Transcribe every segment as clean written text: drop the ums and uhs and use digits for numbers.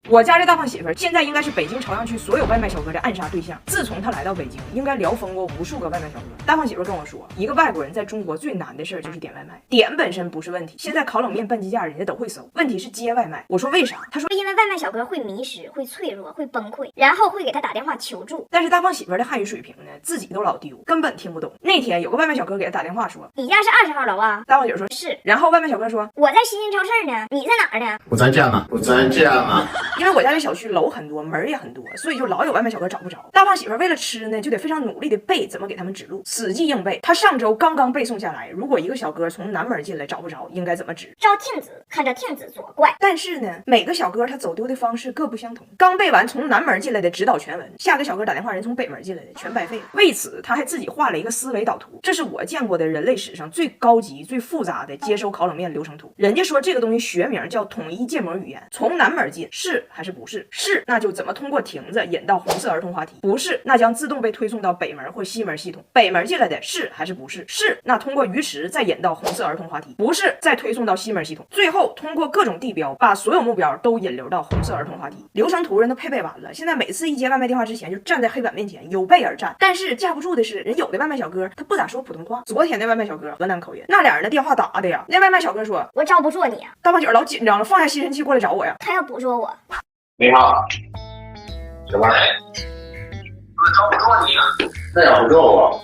我家这大胖媳妇儿现在应该是北京朝阳区所有外卖小哥的暗杀对象。自从她来到北京，应该聊疯过无数个外卖小哥。大胖媳妇儿跟我说，一个外国人在中国最难的事儿就是点外卖。点本身不是问题，现在烤冷面、半鸡架人家都会搜，问题是接外卖。我说为啥？他说因为外卖小哥会迷失、会脆弱、会崩溃，然后会给他打电话求助。但是大胖媳妇儿的汉语水平呢，自己都老丢，根本听不懂。那天有个外卖小哥给他打电话说，你家是20号楼啊？大胖媳妇儿说是。然后外卖小哥说，我在新兴超市呢，你在哪儿呢？我在家呢，我在家呢。因为我家这小区楼很多，门也很多，所以就老有外卖小哥找不着。大胖媳妇为了吃呢，就得非常努力的背怎么给他们指路，死记硬背。他上周刚刚背诵下来，如果一个小哥从南门进来找不着，应该怎么指？照镜子，看着镜子左怪。但是呢，每个小哥他走丢的方式各不相同。刚背完从南门进来的指导全文，下个小哥打电话人从北门进来的全白费了。为此他还自己画了一个思维导图，这是我见过的人类史上最高级、最复杂的接收烤冷面流程图。人家说这个东西学名叫统一建模语言，从南门进是还是不是？是，那就怎么通过亭子引到红色儿童滑梯；不是，那将自动被推送到北门或西门系统。北门进来的是还是不是？是，那通过鱼池再引到红色儿童滑梯；不是，再推送到西门系统。最后通过各种地标把所有目标都引流到红色儿童滑梯。流程图人都配备完了，现在每次一接外卖电话之前就站在黑板面前有备而战。但是架不住的是，人有的外卖小哥他不咋说普通话。昨天那外卖小哥河南口音，那俩人的电话打的呀，那外卖小哥说，我招不住你啊。大胖姐老紧张了，放下吸尘器过来找我呀。他要捕捉我。你好，小妹，我招不住你啊！那咬不住我。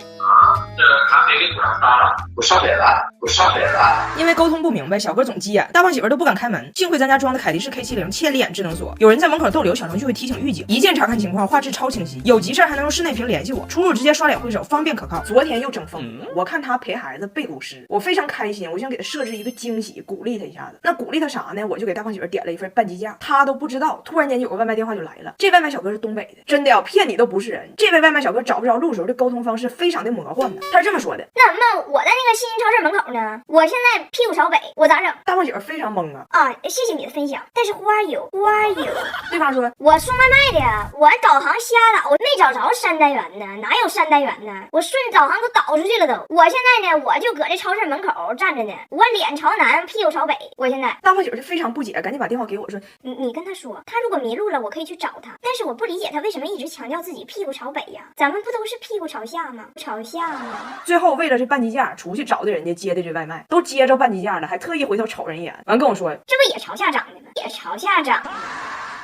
这咖啡给煮上发了，我上北了，我上北了。因为沟通不明白，小哥总急眼，大胖媳妇都不敢开门。幸亏咱家装的凯迪式 K70千里眼智能锁，有人在门口逗留，小程序会提醒预警，一键查看情况，画质超清晰。有急事还能用室内屏联系我，出入直接刷脸挥手，方便可靠。昨天又整疯了，我看他陪孩子背古诗，我非常开心，我想给他设置一个惊喜，鼓励他一下子。那鼓励他啥呢？我就给大胖媳妇点了一份半鸡架，他都不知道，突然间有个外卖电话就来了。这外卖小哥是东北的，真的要骗你都不是人。这位外卖小哥找不着路时候的沟通方式非常的魔幻呢。他是这么说的：那我在那个新兴超市门口呢，我现在屁股朝北，我咋整？大胖媳妇非常懵啊！谢谢你的分享，但是 who are you？ 对方说，我送外卖的，我导航瞎导，没找着山单元呢，哪有山单元呢？我顺导航都导出去了都。我现在呢，我就搁这超市门口站着呢，我脸朝南，屁股朝北。我现在大胖媳妇就非常不解，赶紧把电话给我说，你跟他说，他如果迷路了，我可以去找他。但是我不理解他为什么一直强调自己屁股朝北呀？咱们不都是屁股朝下吗？朝下吗？最后为了这半鸡架，出去找的人家接的这外卖，都接着半鸡架了，还特意回头瞅人一眼，完跟我说，这不也朝下长的吗？也朝下长。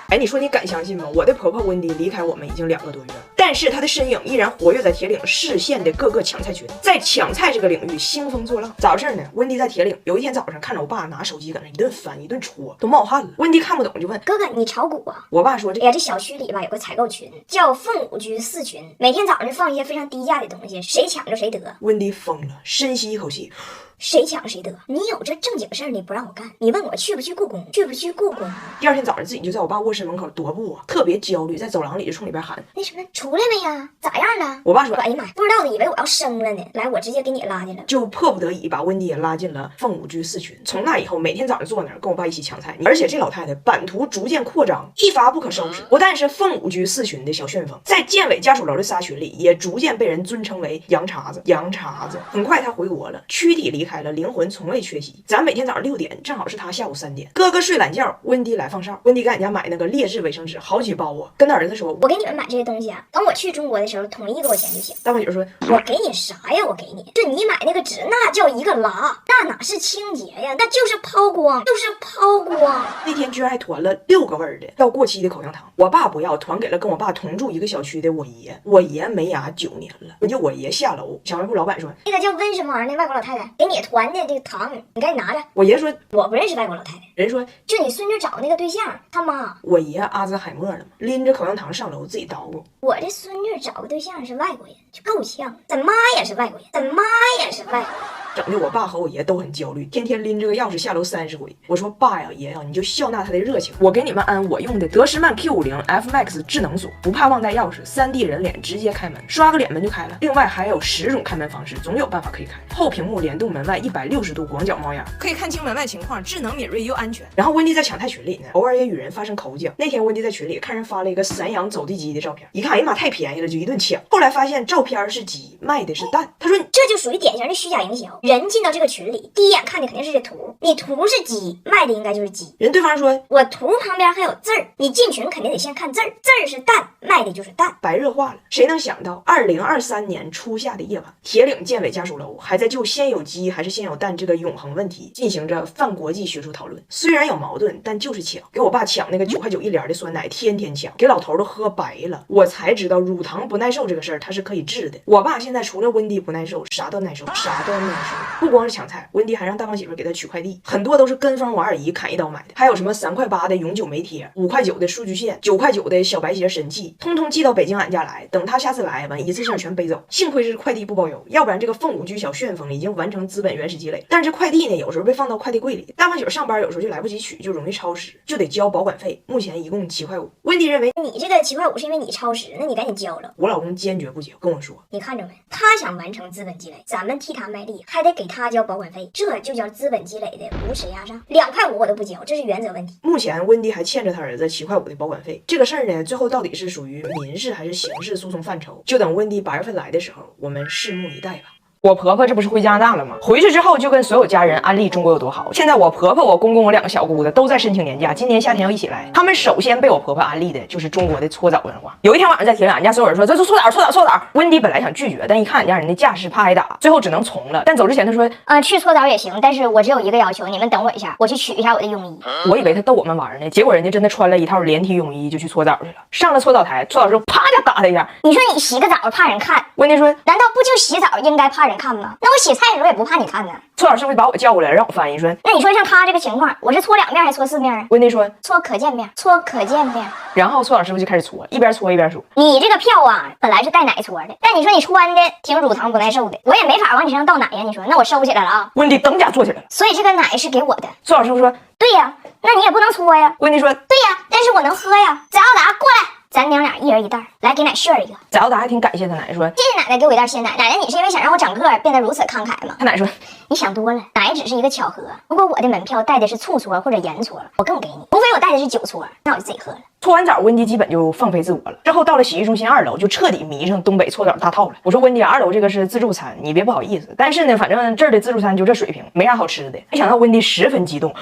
哎，你说你敢相信吗？我的婆婆温迪离开我们已经2个多月了，但是她的身影依然活跃在铁岭市县的各个抢菜群，在抢菜这个领域兴风作浪。咋回事呢？温迪在铁岭有一天早上看着我爸拿手机搁那一顿翻一顿戳，都冒汗了。温迪看不懂就问哥哥，你炒股啊？我爸说哎呀，这小区里吧有个采购群叫凤舞居4群，每天早上放一些非常低价的东西，谁抢着谁得。温迪疯了，深吸一口气。谁抢谁得？你有这正经事儿你不让我干，你问我去不去故宫？去不去故宫？第二天早上自己就在我爸卧室门口踱步啊，特别焦虑，在走廊里就冲里边喊：“那什么，出来没呀？咋样了？”我爸说：“哎呀妈呀，不知道的以为我要生了呢。来，我直接给你拉进来。”就迫不得已把温迪也拉进了凤舞居4群。从那以后，每天早上坐那儿跟我爸一起抢菜，而且这老太太版图逐渐扩张，一发不可收拾。不但是凤舞居4群的小旋风，在建委家属楼的仨群里，也逐渐被人尊称为洋碴子。洋碴子。很快他回国了，躯体离开了，灵魂从未缺席。咱每天早上6点，正好是他下午3点。哥哥睡懒觉，温迪来放哨。温迪给俺家买那个劣质卫生纸，好几包啊。跟他儿子说：“我给你们买这些东西啊，等我去中国的时候，统一给我钱就行。”大胖姐说：“我给你啥呀？我给你，就你买那个纸，那叫一个拉，那哪是清洁呀？那就是抛光，就是抛光。”那天居然还团了6个味儿的要过期的口香糖，我爸不要，团给了跟我爸同住一个小区的我爷。我爷没牙9年了，就我爷下楼，小卖部老板说：“那个叫温什么玩意儿的外国老太太给你团的这个糖，你赶紧拿着。”我爷说：“我不认识外国老太太。”人说：“就你孙女找那个对象，他妈。”我爷阿兹海默了嘛，拎着口香糖上楼自己捣鼓。我这孙女找个对象是外国人，就够呛。咱妈也是外国人，咱妈也是外国人。整的我爸和我爷都很焦虑，天天拎着个钥匙下楼30回。我说：“爸呀，爷呀，你就笑纳他的热情。我给你们安我用的德诗曼 Q50 F Max 智能锁，不怕忘带钥匙，3D 人脸直接开门，刷个脸门就开了。另外还有10种开门方式，总有办法可以开。后屏幕联动门外160度广角猫眼，可以看清门外情况，智能敏锐又安全。”然后温迪在抢菜群里呢，偶尔也与人发生口角。那天温迪在群里看人发了一个散养走地鸡的照片，一看，哎呀妈，太便宜了，就一顿抢。后来发现照片是鸡，卖的是蛋。他说：“这就属于典型的虚假营销。人进到这个群里，第一眼看的肯定是这图，你图是鸡，卖的应该就是鸡。人对方说我图旁边还有字儿，你进群肯定得先看字儿，字儿是蛋，卖的就是蛋。白热化了。谁能想到2023年初夏的夜晚，铁岭建委家属楼还在就先有鸡还是先有蛋这个永恒问题进行着泛国际学术讨论。虽然有矛盾，但就是抢。给我爸抢那个9块9一帘的酸奶，天天抢，给老头都喝白了。我才知道乳糖不耐受这个事儿，它是可以治的。我爸现在除了温迪不耐受，啥都耐受，啥都耐受。不光是抢菜，温迪还让大胖媳妇给他取快递，很多都是跟风王二姨砍一刀买的，还有什么3块8的永久medi贴，5块9的数据线，9块9的小白鞋神器，通通寄到北京俺家来。等他下次来完，一次性全背走。幸亏是快递不包邮，要不然这个凤舞居小旋风已经完成资本原始积累。但是这快递呢，有时候被放到快递柜里，大胖媳妇上班有时候就来不及取，就容易超时，就得交保管费。目前一共7块5。温迪认为你这个7块5是因为你超时，那你赶紧交了。我老公坚决不交，跟我说你看着没？他想完成资本积累，咱们替他卖力，还得给他交保管费，这就叫资本积累的无耻压榨。2块5我都不交，这是原则问题。目前温迪还欠着他儿子7块5的保管费。这个事儿呢，最后到底是属于民事还是刑事诉讼范畴，就等温迪8月份来的时候，我们拭目以待吧。我婆婆这不是回加拿大了吗？回去之后就跟所有家人安利中国有多好。现在我婆婆、我公公、我2个小姑子都在申请年假，今年夏天要一起来。他们首先被我婆婆安利的就是中国的搓澡文化。有一天晚上在铁岭，俺家所有人说这搓澡。温迪本来想拒绝，但一看俺家人的架势，怕挨打，最后只能从了。但走之前他说，去搓澡也行，但是我只有一个要求，你们等我一下，我去取一下我的泳衣。我以为他逗我们玩呢，结果人家真的穿了一套连体泳衣就去搓澡去了。上了搓澡台，搓澡之后啪就打他一下。你说你洗个澡怕人看？温迪说，难道不就洗澡应该怕人看吗？那我洗菜的时候也不怕你看呢。搓澡师傅把我叫过来，让我翻译说，那你说像他这个情况，我是搓2面还搓4面啊？温迪说，搓可见面，搓可见面。然后搓澡师傅就开始搓，一边搓一边说，你这个票啊，本来是带奶搓的，但你说你穿的挺乳糖不耐受的，我也没法往你身上倒奶呀。你说，那我收起来了啊。温迪当家坐起来了。所以这个奶是给我的。搓澡师傅说，对呀，那你也不能搓呀。温迪说，对呀，但是我能喝呀。翟奥达过来，咱娘俩一人一袋，来给奶炫一个。翟奥达还挺感谢他奶奶说，谢谢奶奶给我一袋鲜奶。奶奶，你是因为想让我长个儿变得如此慷慨吗？他奶说，你想多了，奶只是一个巧合。如果我的门票带的是醋搓或者盐搓，我更给你；除非我带的是酒搓，那我就自己喝了。搓完澡，温迪基本就放飞自我了。之后到了洗浴中心2楼，就彻底迷上东北搓澡大套了。我说温迪，2楼这个是自助餐，你别不好意思。但是呢，反正这儿的自助餐就这水平，没啥好吃的。没想到温迪十分激动。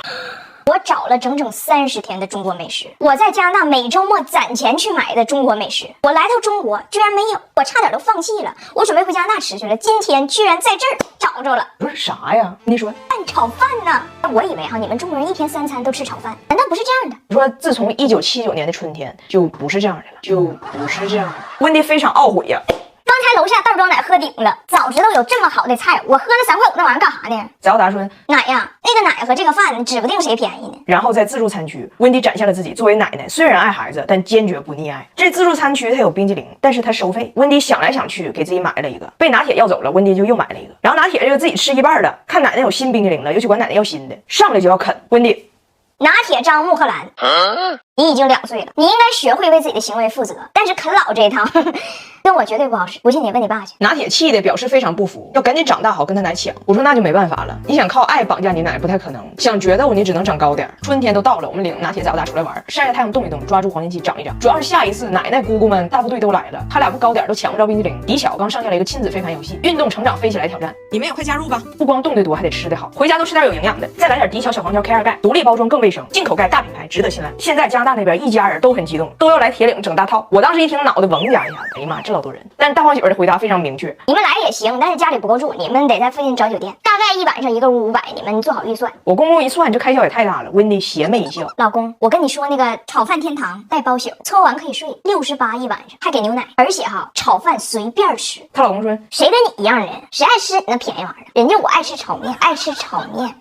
我找了整整30天的中国美食，我在加拿大每周末攒钱去买的中国美食，我来到中国居然没有，我差点都放弃了，我准备回加拿大吃去了，今天居然在这儿找着了。不是啥呀？你说蛋炒饭呢？我以为你们中国人1天3餐都吃炒饭，难道不是这样的？你说自从1979年的春天就不是这样的了，就不是这样的。温迪非常懊悔呀。刚才楼下袋装奶喝顶了，早知道有这么好的菜，我喝那3块5那玩意儿干啥呢？翟奥达说，奶呀，那个奶和这个饭指不定谁便宜呢。然后在自助餐区，温迪展现了自己作为奶奶虽然爱孩子，但坚决不溺爱。这自助餐区它有冰激凌，但是它收费。温迪想来想去，给自己买了一个，被拿铁要走了，温迪就又买了一个。然后拿铁这个自己吃一半的，看奶奶有新冰激凌了，又去管奶奶要新的，上来就要啃。温迪，拿铁张穆赫兰，你已经2岁了，你应该学会为自己的行为负责，但是啃老这一套跟我绝对不好使，不信你问你爸去。拿铁气的表示非常不服，要赶紧长大好跟他奶抢。我说那就没办法了，你想靠爱绑架你奶不太可能，想决斗你只能长高点。春天都到了，我们领拿铁翟奥达出来玩，晒晒太阳动一动，抓住黄金期长一长。主要是下一次奶奶姑姑们大部队都来了，他俩不高点都抢不着冰激凌。迪小刚上线了一个亲子飞盘游戏，运动成长飞起来挑战，你们也快加入吧！不光动得多，还得吃得好，回家都吃点有营养的，再来点迪小小黄条 K2 钙，独立包装更卫生，进口钙大品牌，值得信赖。现在加拿大那边一家人都很激动，都要来铁岭整大套。我当时一听脑袋嗡加一下，哎呀妈，这老多人！但是大胖媳妇的回答非常明确，你们来也行，但是家里不够住，你们得在附近找酒店，大概一晚上一个屋500，你们做好预算。我公公一算，这开销也太大了。温迪邪魅一笑，老公，我跟你说那个炒饭天堂带包宿，搓完可以睡68一晚上，还给牛奶，而且炒饭随便吃。她老公说，谁跟你一样人？谁爱吃你那便宜玩意儿？人家我爱吃炒面，爱吃炒面。